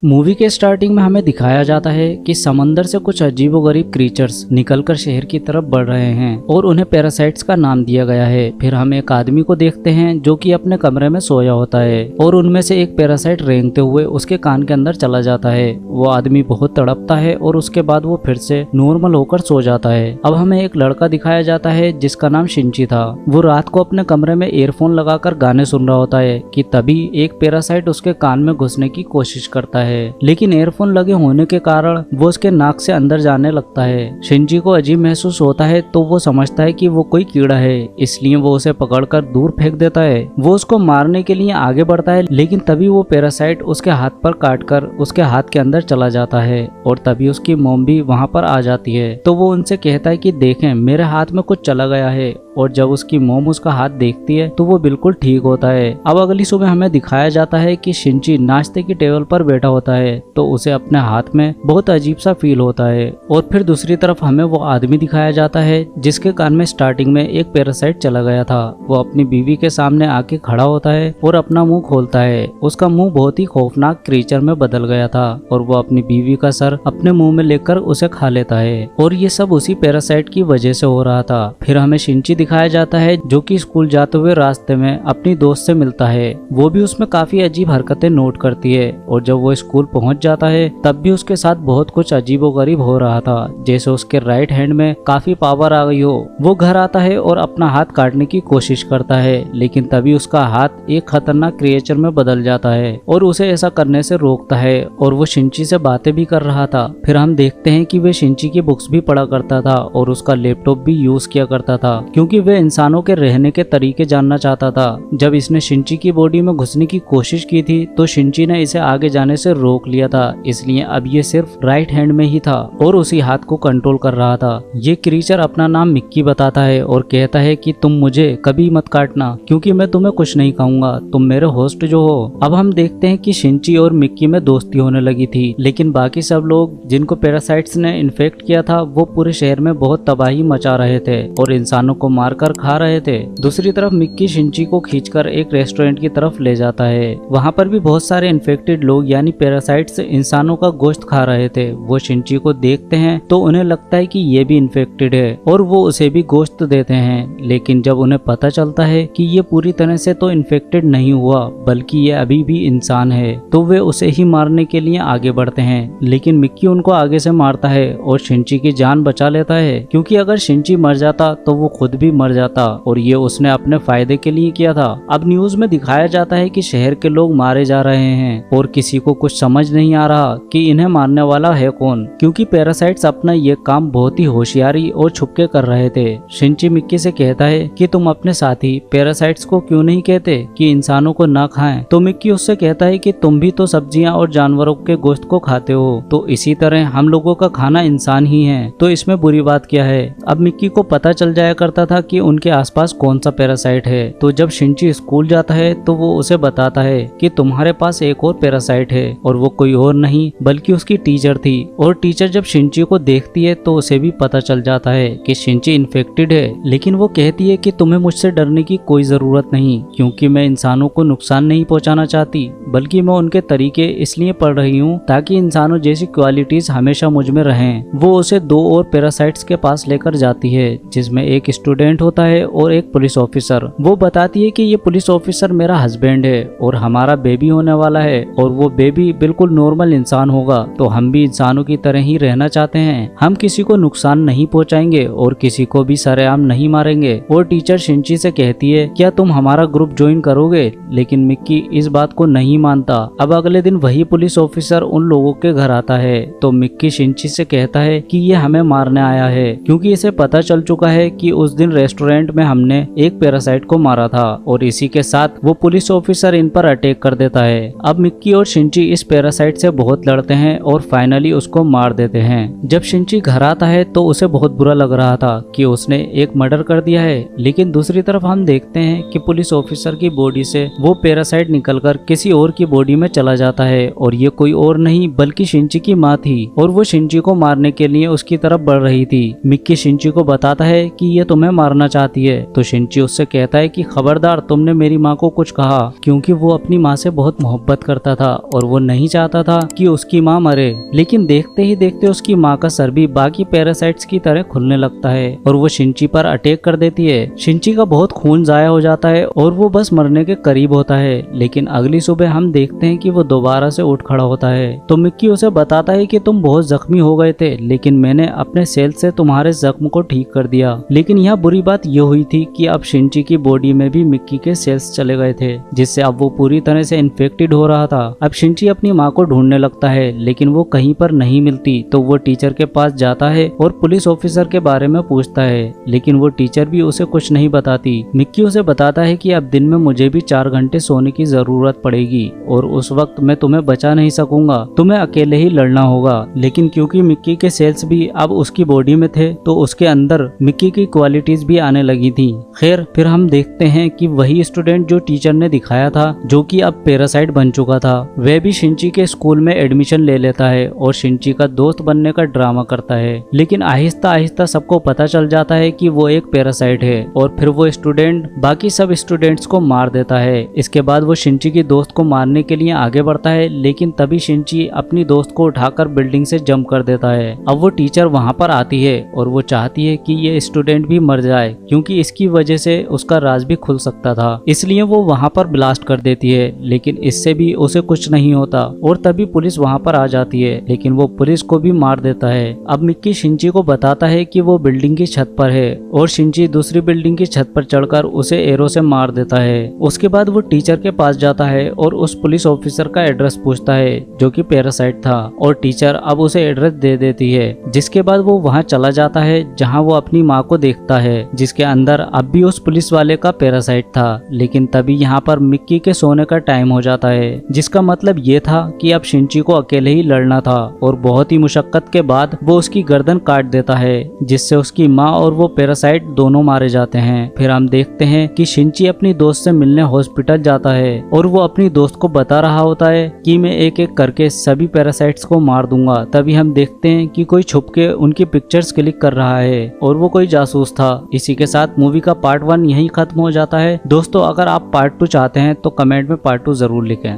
Movie के starting में हमें दिखाया जाता है कि समंदर से कुछ अजीबोगरीब क्रीचर्स निकलकर शहर की तरफ बढ़ रहे हैं और उन्हें पैरासाइट्स का नाम दिया गया है। फिर हम एक आदमी को देखते हैं जो कि अपने कमरे में सोया होता है और उनमें से एक पैरासाइट रेंगते हुए उसके कान के अंदर चला जाता है। वो आदमी बहुत तड़पता है और उसके बाद वो फिर से नॉर्मल होकर सो जाता है। अब हमें एक लड़का दिखाया जाता है जिसका नाम शिंची था। वो रात को अपने कमरे में ईयरफोन लगाकर गाने सुन रहा होता है कि तभी एक पैरासाइट उसके कान में घुसने की कोशिश करता है, लेकिन एयरफोन लगे होने के कारण वो उसके नाक से अंदर जाने लगता है। शिंची को अजीब महसूस होता है तो वो समझता है कि वो कोई कीड़ा है, इसलिए वो उसे पकड़कर दूर फेंक देता है। वो उसको मारने के लिए आगे बढ़ता है, लेकिन तभी वो पैरासाइट उसके हाथ पर काटकर उसके हाथ के अंदर चला जाता है और तभी उसकी मॉम भी वहां पर आ जाती है। तो वो उनसे कहता है कि देखें मेरे हाथ में कुछ चला गया है, और जब उसकी मॉम उसका हाथ देखती है तो वो बिल्कुल ठीक होता है। अब अगली सुबह हमें दिखाया जाता है कि शिंची नाश्ते की टेबल पर बैठा होता है तो उसे अपने हाथ में बहुत अजीब सा फील होता है। और फिर दूसरी तरफ हमें वो आदमी दिखाया जाता है जिसके कान में स्टार्टिंग में एक पैरासाइट चला गया था। वो अपनी बीवी के सामने आके खड़ा होता है और अपना मुंह खोलता है। उसका मुंह बहुत ही खौफनाक क्रीचर में बदल गया था और वो अपनी बीवी का सर अपने मुंह में लेकर उसे खा लेता है, और ये सब उसी पैरासाइट की वजह से हो रहा था। फिर हमें शिंची दिखाया जाता है जो कि स्कूल जाते हुए रास्ते में अपनी दोस्त से मिलता है। वो भी उसमें काफी अजीब हरकतें नोट करती है, और जब वो स्कूल पहुंच जाता है तब भी उसके साथ बहुत कुछ अजीबोगरीब हो रहा था, जैसे उसके राइट हैंड में काफी पावर आ गई हो। वो घर आता है और अपना हाथ काटने की कोशिश करता है, लेकिन तभी उसका हाथ एक खतरनाक क्रिएचर में बदल जाता है और उसे ऐसा करने से रोकता है, और वो शिंची से बातें भी कर रहा था। फिर हम देखते हैं कि वे शिंची की बुक्स भी पढ़ा करता था और उसका लैपटॉप भी यूज किया करता था, क्योंकि वे इंसानों के रहने के तरीके जानना चाहता था। जब इसने शिंची की बॉडी में घुसने की कोशिश की थी तो शिंची ने इसे आगे जाने से रोक लिया था, इसलिए अब ये सिर्फ राइट हैंड में ही था और उसी हाथ को कंट्रोल कर रहा था। ये क्रीचर अपना नाम मिक्की बताता है और कहता है कि तुम मुझे कभी मत काटना, क्योंकि मैं तुम्हें कुछ नहीं खाऊंगा, तुम मेरे होस्ट जो हो। अब हम देखते हैं कि शिंची और मिक्की में दोस्ती होने लगी थी, लेकिन बाकी सब लोग जिनको पैरासाइट्स ने इन्फेक्ट किया था वो पूरे शहर में बहुत तबाही मचा रहे थे और इंसानों को मारकर खा रहे थे। दूसरी तरफ मिक्की शिंची को खींचकर एक रेस्टोरेंट की तरफ ले जाता है। वहाँ पर भी बहुत सारे इन्फेक्टेड लोग यानी पैरासाइट्स इंसानों का गोश्त खा रहे थे। वो शिंची को देखते हैं तो उन्हें लगता है कि ये भी इन्फेक्टेड है और वो उसे भी गोश्त देते हैं, लेकिन जब उन्हें पता चलता है कि ये पूरी तरह से तो इन्फेक्टेड नहीं हुआ बल्कि ये अभी भी इंसान है, तो वे उसे ही मारने के लिए आगे बढ़ते हैं। लेकिन मिक्की उनको आगे से मारता है और शिंची की जान बचा लेता है, क्योंकि अगर शिंची मर जाता तो वो खुद भी मर जाता, और ये उसने अपने फायदे के लिए किया था। अब न्यूज में दिखाया जाता है कि शहर के लोग मारे जा रहे हैं और किसी को कुछ समझ नहीं आ रहा कि इन्हें मारने वाला है कौन, क्योंकि पैरासाइट्स अपना ये काम बहुत ही होशियारी और छुपके कर रहे थे। शिंची मिक्की से कहता है कि तुम अपने साथी पैरासाइट्स को क्यों नहीं कहते कि इंसानों को ना खाएं, तो मिक्की उससे कहता है कि तुम भी तो सब्जियां और जानवरों के गोश्त को खाते हो, तो इसी तरह हम लोगों का खाना इंसान ही है, तो इसमें बुरी बात क्या है। अब मिक्की को पता चल जाया करता था कि उनके आसपास कौन सा पैरासाइट है, तो जब शिंची स्कूल जाता है तो वो उसे बताता है कि तुम्हारे पास एक और पैरासाइट है, और वो कोई और नहीं बल्कि उसकी टीचर थी। और टीचर जब शिंची को देखती है तो उसे भी पता चल जाता है कि शिंची इन्फेक्टेड है, लेकिन वो कहती है कि तुम्हें मुझसे डरने की कोई जरूरत नहीं, क्योंकि मैं इंसानों को नुकसान नहीं पहुंचाना चाहती, बल्कि मैं उनके तरीके इसलिए पढ़ रही हूँ ताकि इंसानों जैसी क्वालिटीज हमेशा मुझ में रहें। वो उसे दो और पैरासाइट्स के पास लेकर जाती है, जिसमें एक स्टूडेंट होता है और एक पुलिस ऑफिसर। वो बताती है कि ये पुलिस ऑफिसर मेरा हस्बैंड है और हमारा बेबी होने वाला है, और वो बेबी बिल्कुल नॉर्मल इंसान होगा, तो हम भी इंसानों की तरह ही रहना चाहते हैं। हम किसी को नुकसान नहीं पहुंचाएंगे और किसी को भी सरेआम नहीं मारेंगे। और टीचर शिंची से कहती है क्या तुम हमारा ग्रुप ज्वाइन करोगे, लेकिन मिक्की इस बात को नहीं मानता। अब अगले दिन वही पुलिस ऑफिसर उन लोगों के घर आता है, तो मिक्की शिंची से कहता है कि ये हमें मारने आया है, क्योंकि इसे पता चल चुका है कि उस दिन रेस्टोरेंट में हमने एक पैरासाइट को मारा था, और इसी के साथ वो पुलिस ऑफिसर इन पर अटैक कर देता है। अब मिक्की और शिंची इस पैरासाइट से बहुत लड़ते हैं और फाइनली उसको मार देते हैं। जब शिंची घर आता है तो उसे बहुत बुरा लग रहा था कि उसने एक मर्डर कर दिया है, लेकिन दूसरी तरफ हम देखते हैं कि पुलिस ऑफिसर की बॉडी से वो पैरासाइट निकलकर किसी और की बॉडी में चला जाता है, और ये कोई और नहीं बल्कि शिंची की माँ थी, और वो शिंची को मारने के लिए उसकी तरफ बढ़ रही थी। मिक्की शिंची को बताता है कि ये तुम्हें मारना चाहती है तो शिनची उससे कहता है कि खबरदार तुमने मेरी माँ को कुछ कहा, क्योंकि वो अपनी माँ से बहुत मोहब्बत करता था और वो नहीं चाहता था कि उसकी माँ मरे। लेकिन देखते ही देखते उसकी माँ का सर भी बाकी पैरासाइट्स की तरह खुलने लगता है और वो शिनची पर अटैक कर देती है। शिनची का बहुत खून जाया हो जाता है और वो बस मरने के करीब होता है। लेकिन अगली सुबह हम देखते हैं कि वो दोबारा से उठ खड़ा होता है तो मिक्की उसे बताता है कि तुम बहुत जख्मी हो गए थे, लेकिन मैंने अपने सेल से तुम्हारे जख्म को ठीक कर दिया। लेकिन यहाँ बुरी बात यह हुई थी कि अब शिनची की बॉडी में भी मिक्की के सेल्स चले गए थे, जिससे अब वो पूरी तरह से इन्फेक्टेड हो रहा था। अब शिनची अपनी माँ को ढूंढने लगता है लेकिन वो कहीं पर नहीं मिलती तो वो टीचर के पास जाता है और पुलिस ऑफिसर के बारे में पूछता है, लेकिन वो टीचर भी उसे कुछ नहीं बताती। मिक्की उसे बताता है कि अब दिन में मुझे भी 4 घंटे सोने की जरूरत पड़ेगी और उस वक्त मैं तुम्हें बचा नहीं सकूंगा, तुम्हें अकेले ही लड़ना होगा। लेकिन क्योंकि मिक्की के सेल्स भी अब उसकी बॉडी में थे तो उसके अंदर मिक्की की क्वालिटीज भी आने लगी थी। खैर फिर हम देखते हैं कि वही स्टूडेंट जो टीचर ने दिखाया था, जो कि अब पैरासाइट बन चुका था, वह भी शिनची के स्कूल में एडमिशन ले लेता है और शिनची का दोस्त बनने का ड्रामा करता है। लेकिन आहिस्ता आहिस्ता सबको पता चल जाता है कि वो एक पैरासाइट है और फिर वो स्टूडेंट बाकी सब स्टूडेंट्स को मार देता है। इसके बाद वो शिनची की दोस्त को मारने के लिए आगे बढ़ता है, लेकिन तभी शिनची अपनी दोस्त को उठाकर बिल्डिंग से जंप कर देता है। अब वो टीचर वहाँ पर आती है और वो चाहती है कि ये स्टूडेंट भी मर जाए, क्योंकि इसकी वजह से उसका राज भी खुल सकता था, इसलिए वो वहाँ पर ब्लास्ट कर देती है। लेकिन इससे भी उसे कुछ नहीं होता और तभी पुलिस वहाँ पर आ जाती है, लेकिन वो पुलिस को भी मार देता है। अब मिक्की शिनची को बताता है कि वो बिल्डिंग की छत पर है और शिनची दूसरी बिल्डिंग की छत पर चढ़कर उसे एरो से मार देता है। उसके बाद वो टीचर के पास जाता है और उस पुलिस ऑफिसर का एड्रेस पूछता है जो कि पैरासाइट था, और टीचर अब उसे एड्रेस दे देती है। जिसके बाद वो वहाँ चला जाता है जहाँ वो अपनी माँ को देखता है, जिसके अंदर अब भी उस पुलिस वाले का पैरासाइट था। लेकिन तभी यहाँ पर मिक्की के सोने का टाइम हो जाता है, जिसका मतलब ये था कि अब शिनची को अकेले ही लड़ना था और बहुत ही मुशक्कत के बाद वो उसकी गर्दन काट देता है, जिससे उसकी माँ और वो पैरासाइट दोनों मारे जाते हैं। फिर हम देखते हैं कि शिनची अपनी दोस्त से मिलने हॉस्पिटल जाता है और वो अपनी दोस्त को बता रहा होता है कि मैं एक एक करके सभी पैरासाइट्स को मार दूंगा। तभी हम देखते हैं कि कोई छुप के उनकी पिक्चर्स क्लिक कर रहा है और वो कोई जासूस था। इसी के साथ मूवी का पार्ट 1 यहीं खत्म हो जाता है। दोस्तों अगर आप पार्ट 2 चाहते हैं तो कमेंट में पार्ट 2 जरूर लिखें।